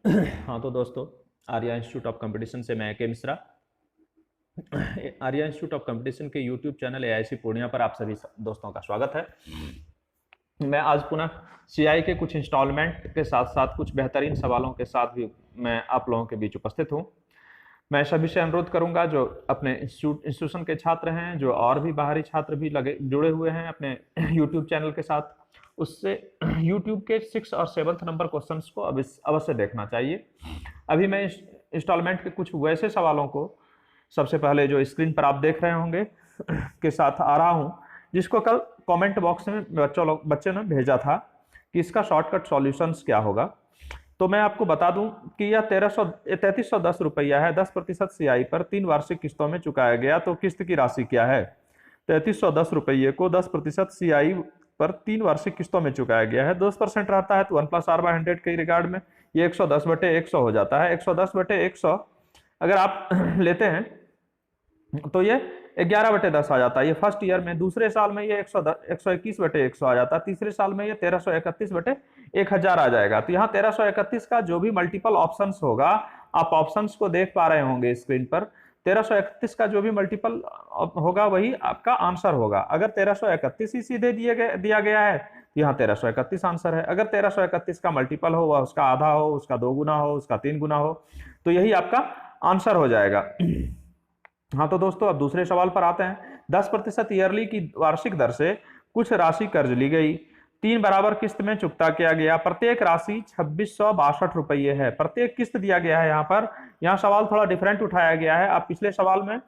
हाँ तो दोस्तों, आर्या इंस्टीट्यूट ऑफ कंपटीशन से मैं के Mishra. Arya institute of competition के यूट्यूब चैनल एआईसी पूर्णिया पर आप सभी दोस्तों का स्वागत है। मैं आज पुनः सीआई के कुछ इंस्टॉलमेंट के साथ साथ कुछ बेहतरीन सवालों के साथ भी मैं आप लोगों के बीच उपस्थित हूँ। मैं सभी से अनुरोध करूंगा जो अपने इंस्टीट्यूशन के छात्र हैं, जो और भी बाहरी छात्र भी लगे जुड़े हुए हैं अपने यूट्यूब चैनल के साथ, उससे यूट्यूब के 6 और 7 नंबर क्वेश्चंस को अवश्य देखना चाहिए। अभी मैं इंस्टॉलमेंट के कुछ वैसे सवालों को सबसे पहले जो स्क्रीन पर आप देख रहे होंगे के साथ आ रहा हूं, जिसको कल कमेंट बॉक्स में बच्चे ने भेजा था कि इसका शॉर्टकट सॉल्यूशंस क्या होगा। तो मैं आपको बता दूं कि यह 3310 रुपया है। 10% सीआई पर 3 वार्षिक किस्तों में चुकाया गया। तो किस्त की राशि क्या है? 3310 रुपये को 10% सीआई पर 3 वार्षिक किस्तों में चुकाया गया है। 10% रहता है तो 1+R/100 के रिगार्ड में ये 110/100 हो जाता है। 110/100 अगर आप लेते हैं तो ये 11/10 आ जाता है। ये फर्स्ट ईयर में। दूसरे साल में ये 121/100 आ जाता है। तीसरे साल में ये 1331/1000 आ जाएगा। तो यहाँ 1331 का जो भी मल्टीपल ऑप्शंस होगा, आप ऑप्शंस को देख पा रहे होंगे स्क्रीन पर। 1331 का जो भी मल्टीपल होगा वही आपका आंसर होगा। अगर 1331 ही सीधे दिया गया है तो यहाँ 1331 आंसर है। अगर 1331 का मल्टीपल हो, वह उसका आधा हो, उसका 2 गुना हो, उसका 3 गुना हो, तो यही आपका आंसर हो जाएगा। हाँ तो दोस्तों, अब दूसरे सवाल पर आते हैं। 10% ईयरली की वार्षिक दर से कुछ राशि कर्ज ली गई, 3 बराबर किस्त में चुकता किया गया। प्रत्येक राशि 2662 रुपये है। प्रत्येक किस्त दिया गया है। यहाँ सवाल थोड़ा डिफरेंट उठाया गया है। आप पिछले सवाल में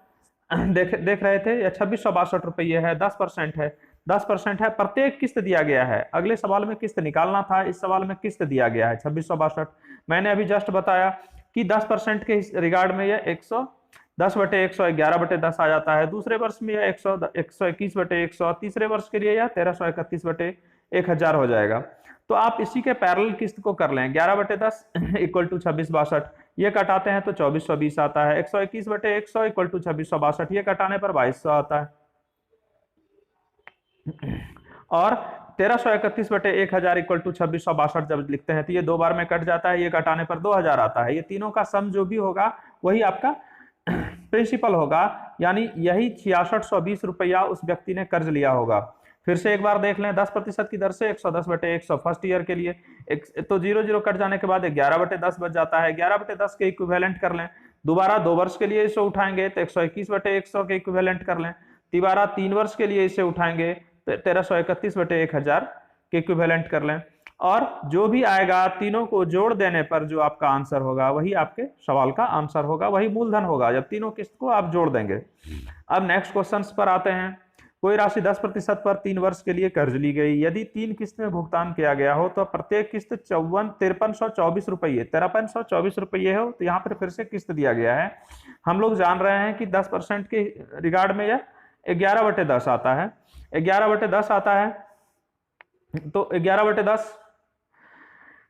देख रहे थे, यह 2662 रुपये है, 10% है। 10% है, प्रत्येक किस्त दिया गया है। अगले सवाल में किस्त निकालना था, इस सवाल में किस्त दिया गया है 2662। मैंने अभी जस्ट बताया कि 10% के रिगार्ड में यह 110/100 11/10 आ जाता है। दूसरे वर्ष में यह 121/100, तीसरे वर्ष के लिए यह 1331/1000 हो जाएगा। तो आप इसी के पैरेलल किस्त को कर लें। 11/10 इक्वल टू 2662, ये कटाते हैं तो 2420 आता है। 121/100 इक्वल टू 2662, ये कटाने पर 2200 आता है। और 1331/1000 इक्वल टू 2662 जब लिखते हैं तो ये 2 बार में कट जाता है, ये कटाने पर 2000 आता है। ये तीनों का सम जो भी होगा वही आपका प्रिंसिपल होगा, यानी यही 6620 रुपया उस व्यक्ति ने कर्ज लिया होगा। फिर से एक बार देख लें। 10% की दर से 110/100 फर्स्ट ईयर के लिए तो 0 कट जाने के बाद 11/10 बच जाता है। 11/10 के इक्विवेलेंट कर लें। दोबारा 2 वर्ष के लिए इसे उठाएंगे तो 121/100 के इक्विवेलेंट कर लें। दोबारा 3 वर्ष के लिए इसे उठाएंगे तो 1331/1000 के इक्विवेलेंट कर लें। और जो भी आएगा तीनों को जोड़ देने पर जो आपका आंसर होगा वही आपके सवाल का आंसर होगा, वही मूलधन होगा जब तीनों किस्त को आप जोड़ देंगे। अब नेक्स्ट क्वेश्चन पर आते हैं। कोई राशि 10% पर 3 वर्ष के लिए कर्ज ली गई। यदि 3 किस्त में भुगतान किया गया हो तो प्रत्येक किस्त 5324 रुपये 5324 रुपये हो। तो यहाँ पर फिर से किस्त दिया गया है। हम लोग जान रहे हैं कि 10% के रिगार्ड में यह 11/10 आता है। 11/10 आता है तो 11/10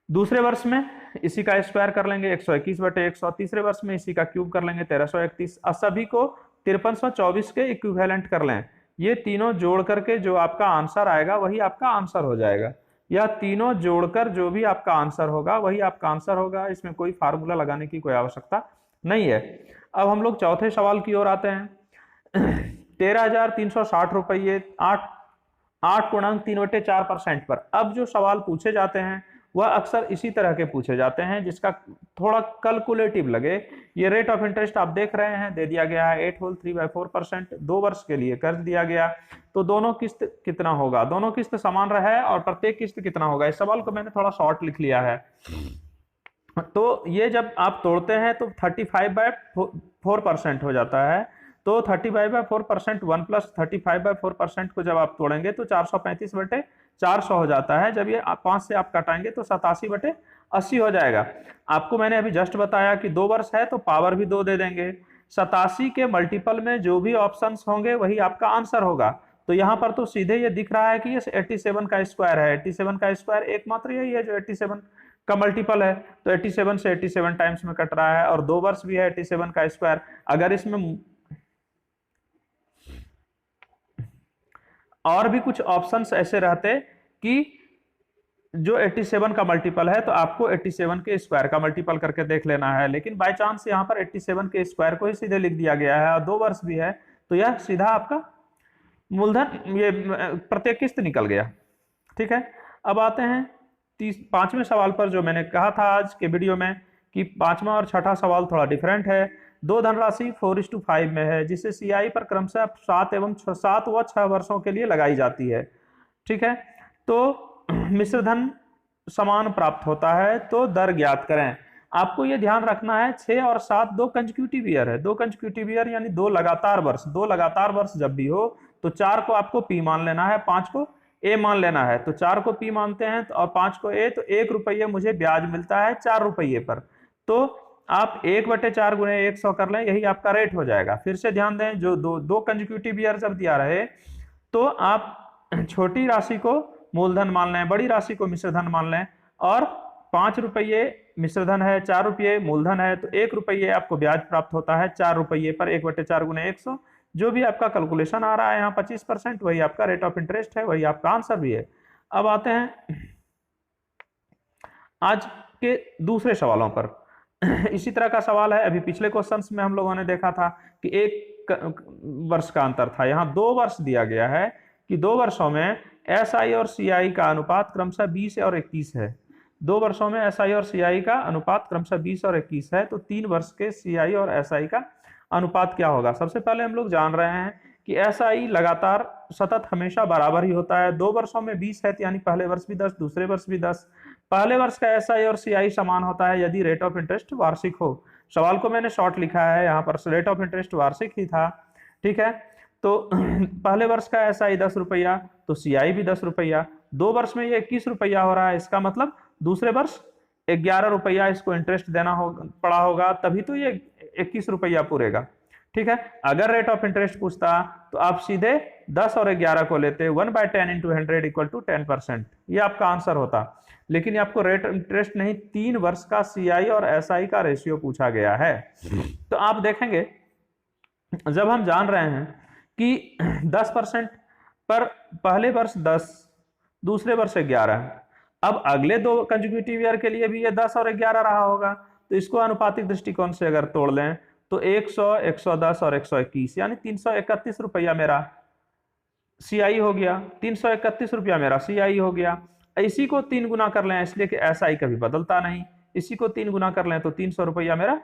दूसरे वर्ष में इसी का स्क्वायर कर लेंगे 121/100। तीसरे वर्ष में इसी का क्यूब कर लेंगे 1331। सभी को 5324 के इक्विवेलेंट कर लें। ये तीनों जोड़ करके जो आपका आंसर आएगा वही आपका आंसर हो जाएगा। यह तीनों जोड़कर जो भी आपका आंसर होगा वही आपका आंसर होगा। इसमें कोई फार्मूला लगाने की कोई आवश्यकता नहीं है। अब हम लोग चौथे सवाल की ओर आते हैं। 13,360 रुपये 8.3/4% पर। अब जो सवाल पूछे जाते हैं वह अक्सर इसी तरह के पूछे जाते हैं जिसका थोड़ा कैलकुलेटिव लगे। ये रेट ऑफ इंटरेस्ट आप देख रहे हैं, दे दिया गया है 8 होल 3/4%। 2 वर्ष के लिए कर्ज दिया गया। तो दोनों किस्त कितना होगा? दोनों किस्त समान रहे और प्रत्येक किस्त कितना होगा? इस सवाल को मैंने थोड़ा शॉर्ट लिख लिया है। तो ये जब आप तोड़ते हैं तो 35/4% हो जाता है। तो 35/4%, 1 + 35/4% को जब आप तोड़ेंगे तो 435/400 हो जाता है। जब ये 5 से आप कटाएंगे तो 87/80 हो जाएगा। आपको मैंने अभी जस्ट बताया कि 2 वर्ष है तो पावर भी 2 दे देंगे। 87 के मल्टीपल में जो भी ऑप्शंस होंगे वही आपका आंसर होगा। तो यहाँ पर तो सीधे ये दिख रहा है कि ये 87 का स्क्वायर है। 87 का स्क्वायर एकमात्र यही है जो 87 का मल्टीपल है। तो 87 से 87 टाइम्स में कट रहा है और 2 वर्ष भी है 87 का स्क्वायर। अगर इसमें और भी कुछ ऑप्शंस ऐसे रहते कि जो 87 का मल्टीपल है तो आपको 87 के स्क्वायर का मल्टीपल करके देख लेना है, लेकिन बाय चांस यहाँ पर 87 के स्क्वायर को ही सीधे लिख दिया गया है और 2 वर्ष भी है, तो यह सीधा आपका मूलधन ये प्रत्येक किस्त निकल गया। ठीक है, अब आते हैं 5वें सवाल पर, जो मैंने कहा था आज के वीडियो में कि 5वां और 6ठा सवाल थोड़ा डिफरेंट है। दो धनराशि 4:5 में है, जिसे सीआई पर क्रमशः 7 व 6 वर्षों के लिए लगाई जाती है। ठीक है, तो मिश्रधन समान प्राप्त होता है, तो दर ज्ञात करें। आपको यह ध्यान रखना है 6 और 7 दो कंसेक्यूटिव ईयर है, 2 कंसेक्यूटिव ईयर यानी 2 लगातार वर्ष। 2 लगातार वर्ष जब भी हो तो 4 को आपको पी मान लेना है, 5 को ए मान लेना है। तो 4 को पी मानते हैं और 5 को ए, तो 1 रुपये मुझे ब्याज मिलता है 4 रुपये पर। तो आप 1/4 गुणे 100 कर लें, यही आपका रेट हो जाएगा। फिर से ध्यान दें, जो दो कंसेक्यूटिव ईयर जब दिया रहे तो आप छोटी राशि को मूलधन मान लें, बड़ी राशि को मिश्रधन मान लें, और 5 रुपये मिश्रधन है, 4 रुपये मूलधन है, तो 1 रुपये आपको ब्याज प्राप्त होता है 4 रुपये पर। 1/4 गुणे 100, जो भी आपका कैलकुलेशन आ रहा है यहाँ 25%, वही आपका रेट ऑफ इंटरेस्ट है, वही आपका आंसर भी है। अब आते हैं आज के दूसरे सवालों पर। इसी तरह का सवाल है, अभी पिछले क्वेश्चंस में हम लोगों ने देखा था कि 1 वर्ष का अंतर था, यहाँ 2 वर्ष दिया गया है कि 2 वर्षों में एसआई और सीआई का अनुपात क्रमशः 20 और 21 है। 2 वर्षों में एसआई और सीआई का अनुपात क्रमशः 20 और 21 है, तो 3 वर्ष के सीआई और एसआई का अनुपात क्या होगा। सबसे पहले हम लोग जान रहे हैं कि एसआई लगातार सतत हमेशा बराबर ही होता है। 2 वर्षों में 20 है, यानी पहले वर्ष भी 10, दूसरे वर्ष भी 10। पहले वर्ष का एसआई और सीआई समान होता है यदि रेट ऑफ इंटरेस्ट वार्षिक हो। सवाल को मैंने शॉर्ट लिखा है, यहाँ पर रेट ऑफ इंटरेस्ट वार्षिक ही था। ठीक है, तो पहले वर्ष का एसआई 10 रुपया, तो सीआई भी 10 रुपया। 2 वर्ष में ये 21 रुपया हो रहा है, इसका मतलब दूसरे वर्ष 11 रुपया इसको इंटरेस्ट देना पड़ा होगा, तभी तो ये 21 रुपया पूरेगा। ठीक है, अगर रेट ऑफ इंटरेस्ट पूछता तो आप सीधे 10 और 11 को लेते, 1/10 × 100 = 10%, ये आपका आंसर होता। लेकिन आपको रेट इंटरेस्ट नहीं, 3 वर्ष का सीआई और एसआई का रेशियो पूछा गया है। तो आप देखेंगे, जब हम जान रहे हैं कि 10% पर पहले वर्ष 10, दूसरे वर्ष 11, अब अगले 2 कंसेक्यूटिव ईयर के लिए भी ये 10 और 11 रहा होगा, तो इसको अनुपातिक दृष्टिकोण से अगर तोड़ लें तो 100, 110 और 121, यानी 331 रुपया मेरा सीआई हो गया, 331 रुपया मेरा सीआई हो गया। इसी को 3 गुना कर लें, इसलिए कि एसआई कभी बदलता नहीं, इसी को 3 गुना कर लें तो 300 रुपया मेरा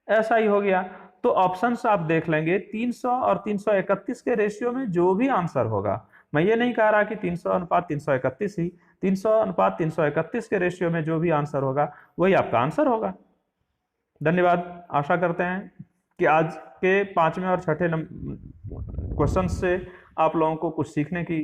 एसआई हो गया। तो ऑप्शंस आप देख लेंगे, 300 और 331 के रेशियो में जो भी आंसर होगा, मैं ये नहीं कह रहा कि 300:331 ही, 300:331 के रेशियो में जो भी आंसर होगा वही आपका आंसर होगा। धन्यवाद। आशा करते हैं कि आज के 5वें और 6ठे क्वेश्चन से आप लोगों को कुछ सीखने की